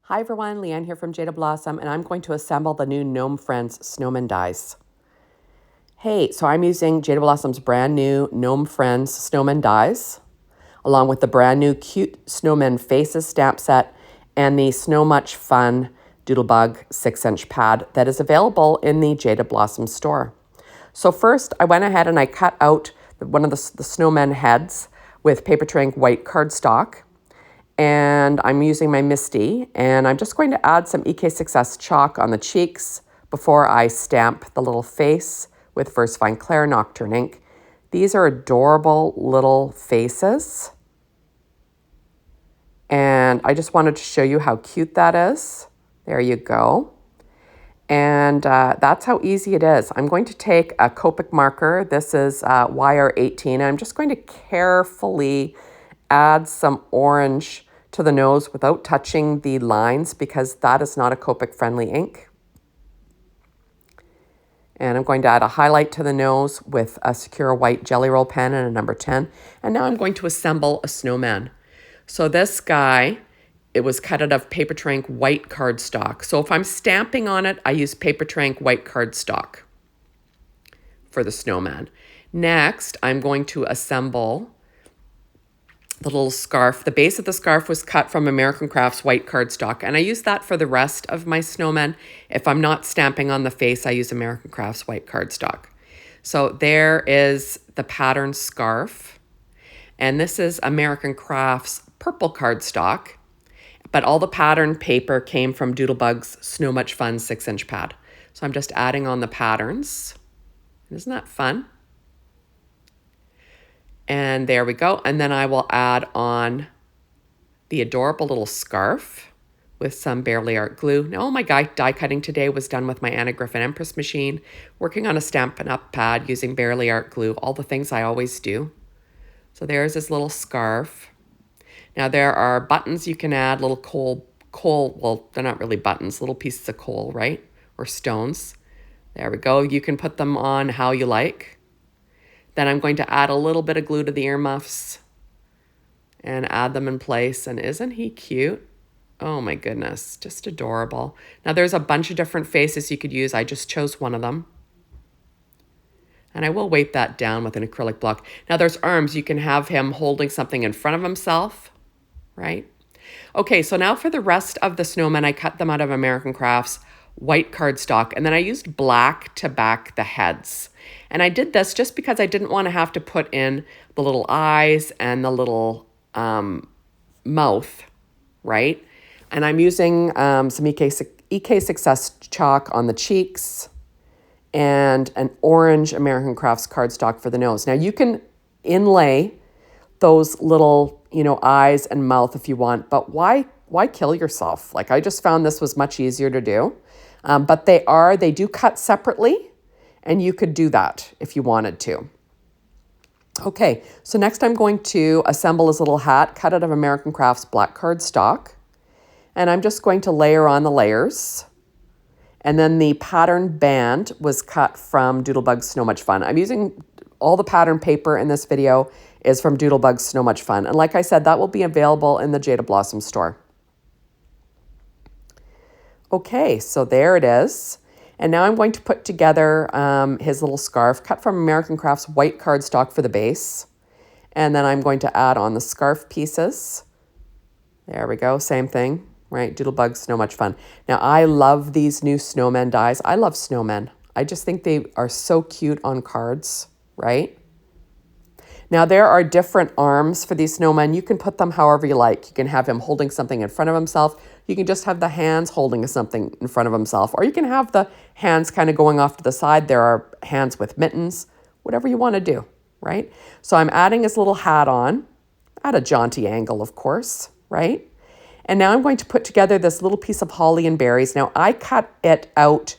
Hi everyone, Leanne here from Jaded Blossom, and I'm going to assemble the new Gnome Friends Snowman dies. Hey, so I'm using Jaded Blossom's brand new Gnome Friends Snowman dies, along with the brand new Cute Snowman Faces stamp set and the Snow Much Fun Doodlebug 6-inch pad that is available in the Jaded Blossom store. So first, I went ahead and I cut out one of the snowman heads with paper tray white cardstock. And I'm using my Misty, and I'm just going to add some EK6S chalk on the cheeks before I stamp the little face with Versafine Clair Nocturne ink. These are adorable little faces, and I just wanted to show you how cute that is. There you go. And that's how easy it is. I'm going to take a Copic marker. This is YR18, and I'm just going to carefully add some orange to the nose without touching the lines because that is not a Copic friendly ink. And I'm going to add a highlight to the nose with a Secure White Jelly Roll pen and a number 10. And now I'm going to assemble a snowman. So this guy, it was cut out of paper tray white cardstock. So if I'm stamping on it, I use paper tray white cardstock for the snowman. Next, I'm going to assemble the little scarf. The base of the scarf was cut from American Crafts white cardstock, and I use that for the rest of my snowman. If I'm not stamping on the face, I use American Crafts white cardstock. So there is the pattern scarf, and this is American Crafts purple cardstock, but all the pattern paper came from Doodlebug-Snow Much Fun 6-inch pad. So I'm just adding on the patterns. Isn't that fun? And there we go. And then I will add on the adorable little scarf with some Barely Art glue. Now, all my die cutting today was done with my Anna Griffin Empress machine, working on a Stampin' Up pad using Barely Art glue, all the things I always do. So there's this little scarf. Now there are buttons you can add, little coal, well, they're not really buttons, little pieces of coal, right? Or stones. There we go. You can put them on how you like. Then I'm going to add a little bit of glue to the earmuffs and add them in place. And isn't he cute? Oh my goodness, just adorable. Now there's a bunch of different faces you could use. I just chose one of them. And I will weight that down with an acrylic block. Now there's arms. You can have him holding something in front of himself, right? Okay, so now for the rest of the snowmen, I cut them out of American Crafts white cardstock, and then I used black to back the heads. And I did this just because I didn't want to have to put in the little eyes and the little mouth, right? And I'm using some EK6S chalk on the cheeks and an orange American Crafts cardstock for the nose. Now you can inlay those little, eyes and mouth if you want, but why kill yourself? Like, I just found this was much easier to do. But they do cut separately, and you could do that if you wanted to. Okay, so next I'm going to assemble his little hat, cut out of American Crafts black cardstock, and I'm just going to layer on the layers. And then the pattern band was cut from Doodlebug-Snow Much Fun. I'm using all the pattern paper in this video is from Doodlebug-Snow Much Fun. And like I said, that will be available in the Jaded Blossom store. Okay, so there it is. And now I'm going to put together his little scarf, cut from American Crafts white cardstock for the base. And then I'm going to add on the scarf pieces. There we go, same thing, right? Doodlebug-Snow Much Fun. Now, I love these new snowmen dies. I love snowmen. I just think they are so cute on cards, right? Now, there are different arms for these snowmen. You can put them however you like. You can have him holding something in front of himself. You can just have the hands holding something in front of himself. Or you can have the hands kind of going off to the side. There are hands with mittens, whatever you want to do, right? So I'm adding his little hat on at a jaunty angle, of course, right? And now I'm going to put together this little piece of holly and berries. Now, I cut it out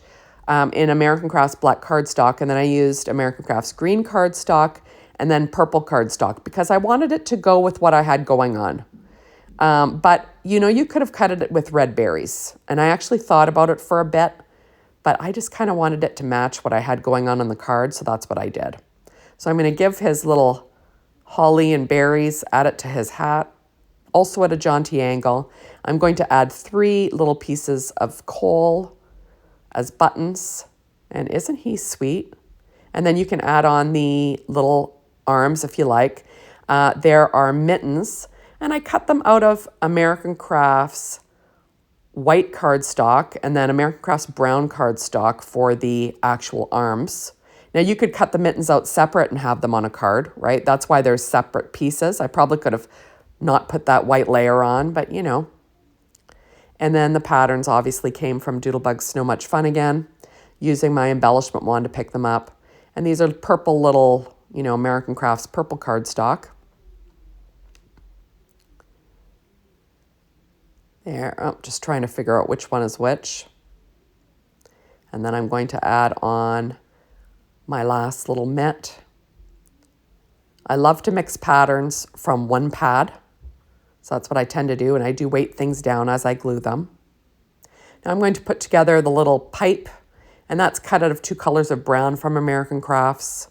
in American Crafts black cardstock, and then I used American Crafts green cardstock, and then purple cardstock because I wanted it to go with what I had going on. But, you could have cut it with red berries. And I actually thought about it for a bit, but I just kind of wanted it to match what I had going on the card, so that's what I did. So I'm going to give his little holly and berries, add it to his hat, also at a jaunty angle. I'm going to add 3 little pieces of coal as buttons. And isn't he sweet? And then you can add on the little arms if you like. There are mittens, and I cut them out of American Crafts white cardstock and then American Crafts brown cardstock for the actual arms. Now you could cut the mittens out separate and have them on a card, right? That's why there's separate pieces. I probably could have not put that white layer on, but you know. And then the patterns obviously came from Doodlebug-Snow Much Fun again, using my embellishment wand to pick them up. And these are purple little, you know, American Crafts purple cardstock. There, oh, just trying to figure out which one is which. And then I'm going to add on my last little mitt. I love to mix patterns from one pad. So that's what I tend to do, and I do weight things down as I glue them. Now I'm going to put together the little pipe, and that's cut out of 2 colors of brown from American Crafts.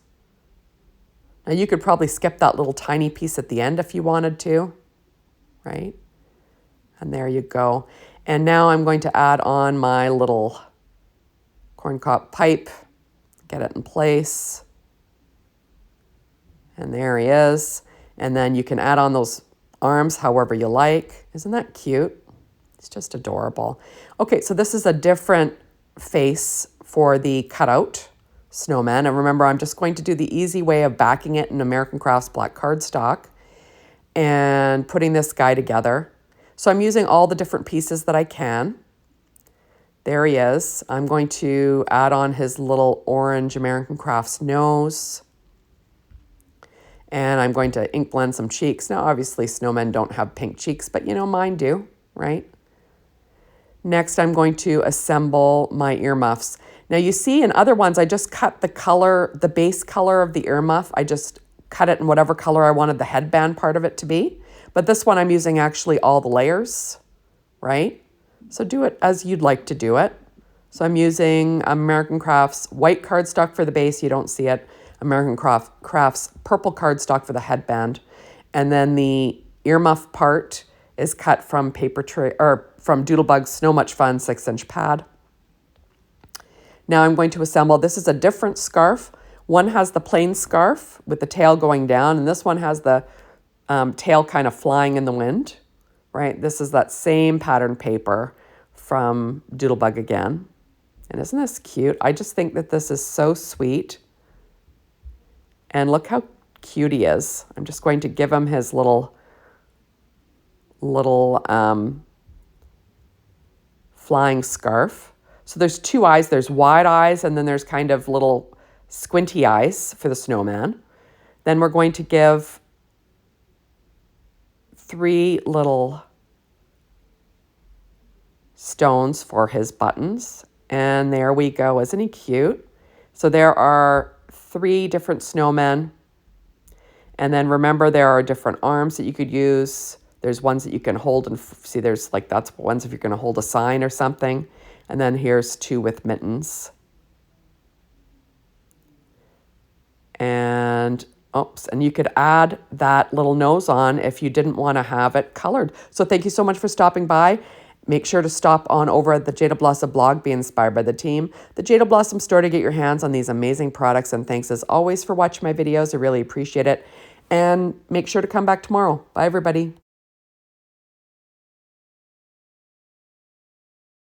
Now you could probably skip that little tiny piece at the end if you wanted to, right? And there you go. And now I'm going to add on my little corncob pipe, get it in place. And there he is. And then you can add on those arms however you like. Isn't that cute? It's just adorable. Okay, so this is a different face for the cutout snowman. And remember, I'm just going to do the easy way of backing it in American Crafts black cardstock and putting this guy together. So I'm using all the different pieces that I can. There he is. I'm going to add on his little orange American Crafts nose. And I'm going to ink blend some cheeks. Now, obviously, snowmen don't have pink cheeks, but you know, mine do, right? Next, I'm going to assemble my earmuffs. Now, you see in other ones, I just cut the color, the base color of the earmuff. I just cut it in whatever color I wanted the headband part of it to be. But this one, I'm using actually all the layers, right? So do it as you'd like to do it. So I'm using American Crafts white cardstock for the base. You don't see it. American Crafts purple cardstock for the headband. And then the earmuff part is cut from paper tray or from Doodlebug-Snow Much Fun 6-inch pad. Now I'm going to assemble, this is a different scarf. One has the plain scarf with the tail going down, and this one has the tail kind of flying in the wind, right? This is that same pattern paper from Doodlebug again. And isn't this cute? I just think that this is so sweet. And look how cute he is. I'm just going to give him his little flying scarf. So there's 2 eyes. There's wide eyes, and then there's kind of little squinty eyes for the snowman. Then we're going to give 3 little stones for his buttons. And there we go. Isn't he cute? So there are 3 different snowmen. And then remember, there are different arms that you could use. There's ones that you can hold and see there's like, that's ones if you're going to hold a sign or something. And then here's 2 with mittens. And oops, and you could add that little nose on if you didn't want to have it colored. So thank you so much for stopping by. Make sure to stop on over at the Jaded Blossom blog, be inspired by the team, the Jaded Blossom store to get your hands on these amazing products. And thanks as always for watching my videos. I really appreciate it. And make sure to come back tomorrow. Bye, everybody.